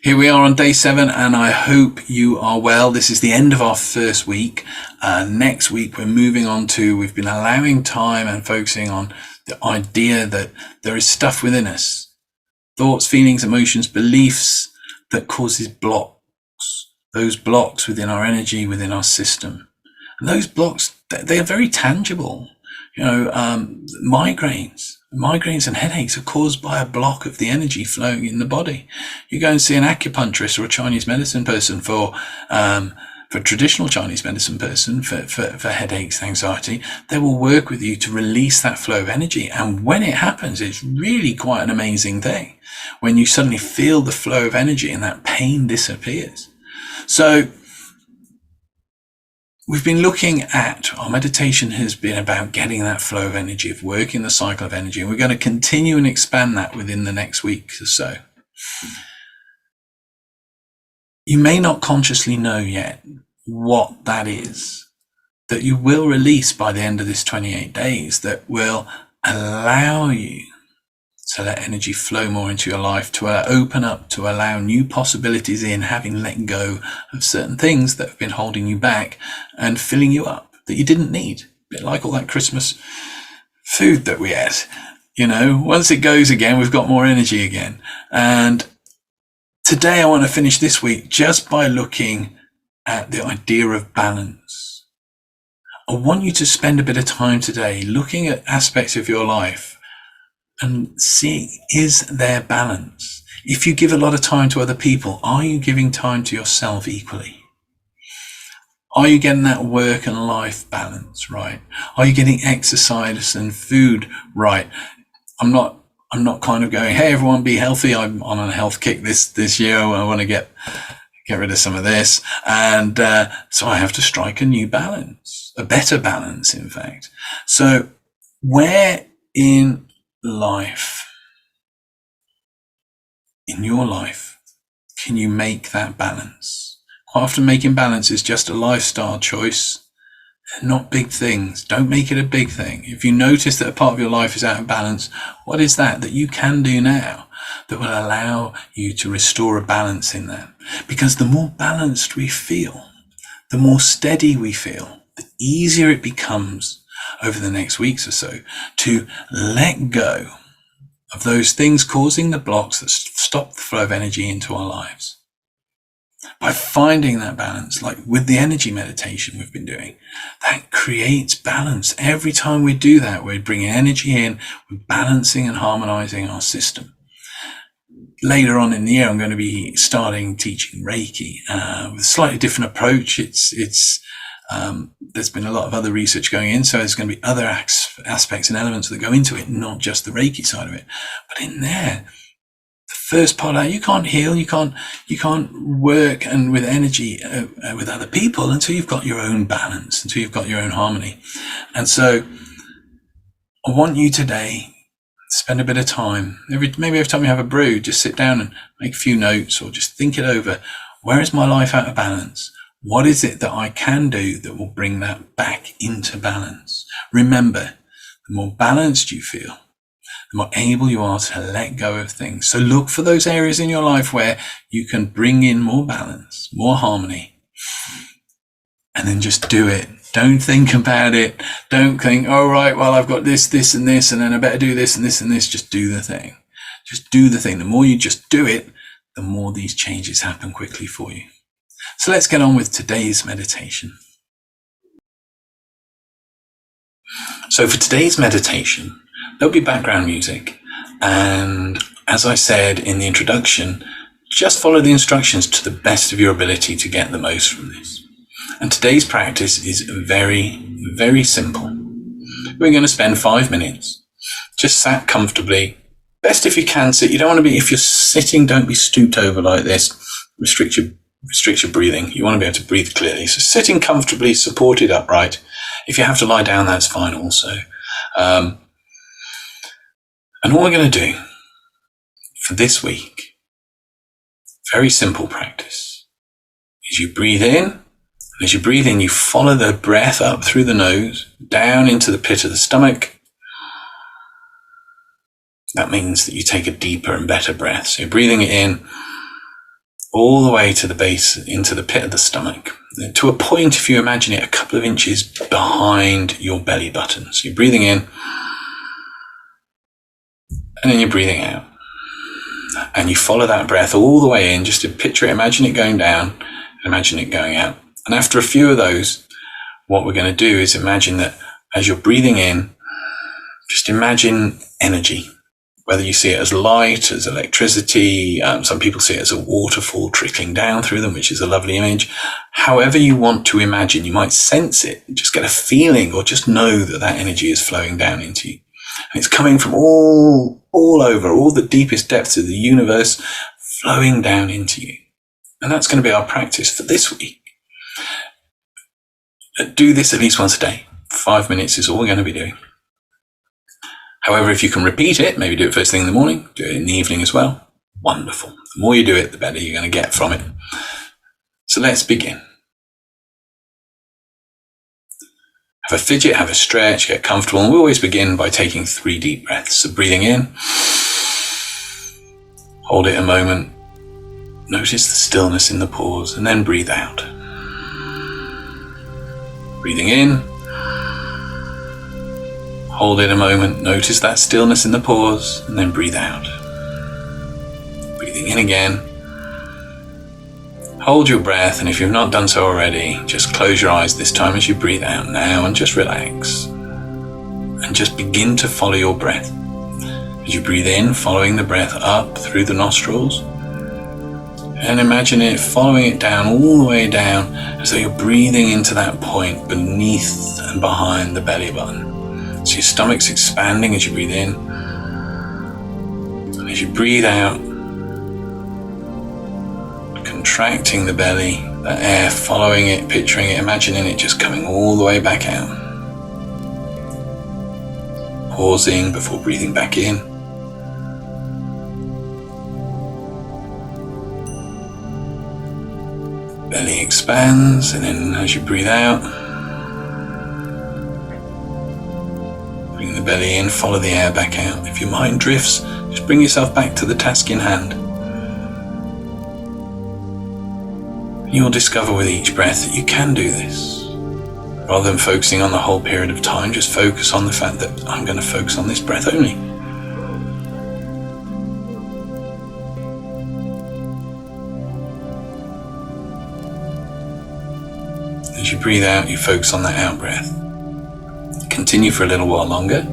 Here we are on day 7, and I hope you are well. This is the end of our first week. Next week, we've been allowing time and focusing on the idea that there is stuff within us, thoughts, feelings, emotions, beliefs that causes blocks, those blocks within our energy, within our system. And those blocks, they are very tangible. Migraines and headaches are caused by a block of the energy flowing in the body. You go and see an acupuncturist or a Chinese medicine person for traditional Chinese medicine person for headaches, anxiety. They will work with you to release that flow of energy. And when it happens, it's really quite an amazing thing when you suddenly feel the flow of energy and that pain disappears. So we've been looking at, our meditation has been about getting that flow of energy, of working the cycle of energy. And we're going to continue and expand that within the next week or so. You may not consciously know yet what that is, that you will release by the end of this 28 days, that will allow you to let energy flow more into your life, to open up, to allow new possibilities in, having let go of certain things that have been holding you back and filling you up that you didn't need. A bit like all that Christmas food that we ate. Once it goes again, we've got more energy again. And today I want to finish this week just by looking at the idea of balance. I want you to spend a bit of time today looking at aspects of your life and see, is there balance? If you give a lot of time to other people, are you giving time to yourself equally? Are you getting that work and life balance right? Are you getting exercise and food right? I'm not kind of going, hey, everyone be healthy. I'm on a health kick this year. I want to get rid of some of this. And so I have to strike a new balance, a better balance, in fact. So where in your life, can you make that balance? Quite often making balance is just a lifestyle choice, not big things. Don't make it a big thing. If you notice that a part of your life is out of balance, what is that you can do now that will allow you to restore a balance in that? Because the more balanced we feel, the more steady we feel, the easier it becomes over the next weeks or so to let go of those things causing the blocks that stop the flow of energy into our lives. By finding that balance, like with the energy meditation we've been doing, that creates balance. Every time we do that, we're bringing energy in, we're balancing and harmonizing our system. Later on in the year, I'm going to be starting teaching Reiki with a slightly different approach. There's been a lot of other research going in, so there's going to be other aspects and elements that go into it, not just the Reiki side of it. But in there, the first part of that, you can't heal, you can't work and with energy with other people until you've got your own balance, until you've got your own harmony. And so I want you today to spend a bit of time, maybe every time you have a brew, just sit down and make a few notes or just think it over. Where is my life out of balance? What is it that I can do that will bring that back into balance? Remember, the more balanced you feel, the more able you are to let go of things. So look for those areas in your life where you can bring in more balance, more harmony, and then just do it. Don't think about it. Don't think, oh, right, well, I've got this, and this, and then I better do this and this and this. Just do the thing. Just do the thing. The more you just do it, the more these changes happen quickly for you. So let's get on with today's meditation. So for today's meditation, there'll be background music. And as I said in the introduction, just follow the instructions to the best of your ability to get the most from this. And today's practice is very, very simple. We're going to spend 5 minutes just sat comfortably. Best if you can sit. You don't want to be, if you're sitting, don't be stooped over like this. Restrict your breathing. You want to be able to breathe clearly. So sitting comfortably, supported upright. If you have to lie down, that's fine also. And what we're going to do for this week, very simple practice, is you breathe in. And as you breathe in, you follow the breath up through the nose, down into the pit of the stomach. That means that you take a deeper and better breath. So you're breathing it in, all the way to the base, into the pit of the stomach, to a point, if you imagine it, a couple of inches behind your belly button. So you're breathing in, and then you're breathing out. And you follow that breath all the way in, just to picture it, imagine it going down, and imagine it going out. And after a few of those, what we're going to do is imagine that as you're breathing in, just imagine energy. Whether you see it as light, as electricity, some people see it as a waterfall trickling down through them, which is a lovely image. However you want to imagine, you might sense it, just get a feeling, or just know that that energy is flowing down into you. And it's coming from all over, all the deepest depths of the universe, flowing down into you. And that's going to be our practice for this week. Do this at least once a day. 5 minutes is all we're going to be doing. However, if you can repeat it, maybe do it first thing in the morning, do it in the evening as well. Wonderful. The more you do it, the better you're going to get from it. So let's begin. Have a fidget, have a stretch, get comfortable. And we always begin by taking 3 deep breaths. So breathing in, hold it a moment, notice the stillness in the pause, and then breathe out. Breathing in, hold it a moment, notice that stillness in the pause, and then breathe out. Breathing in again. Hold your breath, and if you've not done so already, just close your eyes this time as you breathe out now, and just relax. And just begin to follow your breath. As you breathe in, following the breath up through the nostrils, and imagine it following it down, all the way down, as though you're breathing into that point beneath and behind the belly button. So your stomach's expanding as you breathe in. And as you breathe out, contracting the belly, the air following it, picturing it, imagining it just coming all the way back out. Pausing before breathing back in. Belly expands, and then as you breathe out, bring the belly in, follow the air back out. If your mind drifts, just bring yourself back to the task in hand. You'll discover with each breath that you can do this. Rather than focusing on the whole period of time, just focus on the fact that I'm going to focus on this breath only. As you breathe out, you focus on that out breath. Continue for a little while longer.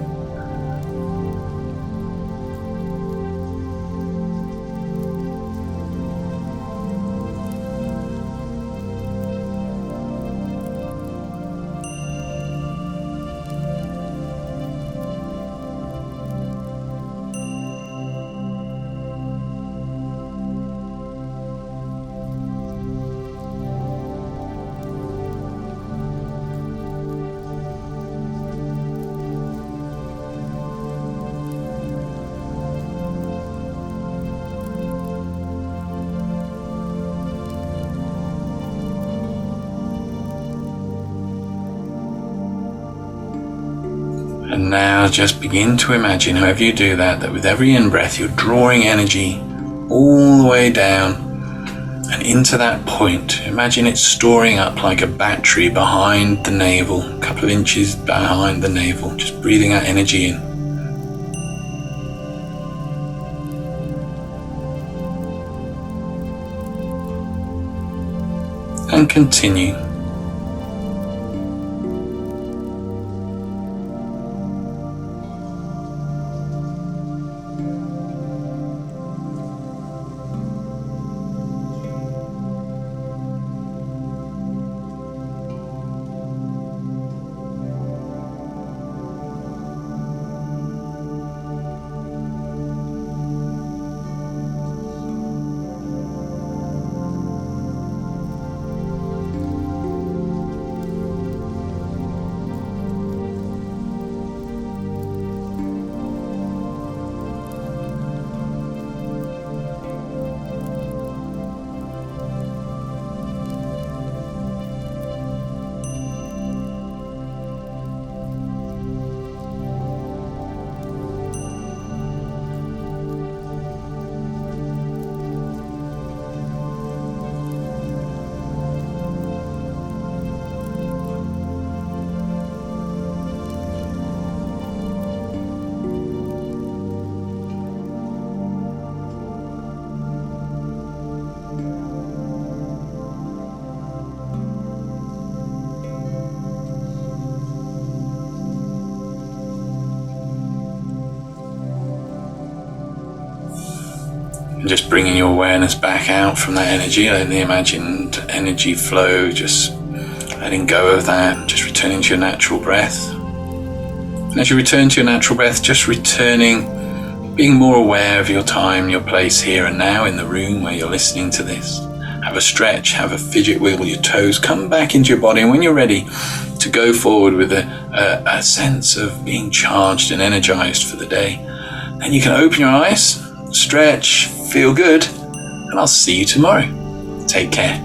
And now just begin to imagine, however you do that, that with every in-breath you're drawing energy all the way down and into that point. Imagine it storing up like a battery behind the navel, a couple of inches behind the navel, just breathing that energy in. And continue. And just bringing your awareness back out from that energy, letting the imagined energy flow, just letting go of that, just returning to your natural breath. And as you return to your natural breath, just returning, being more aware of your time, your place here and now in the room where you're listening to this. Have a stretch, have a fidget, wiggle your toes, come back into your body, and when you're ready to go forward with a sense of being charged and energized for the day, then you can open your eyes, stretch, feel good, and I'll see you tomorrow. Take care.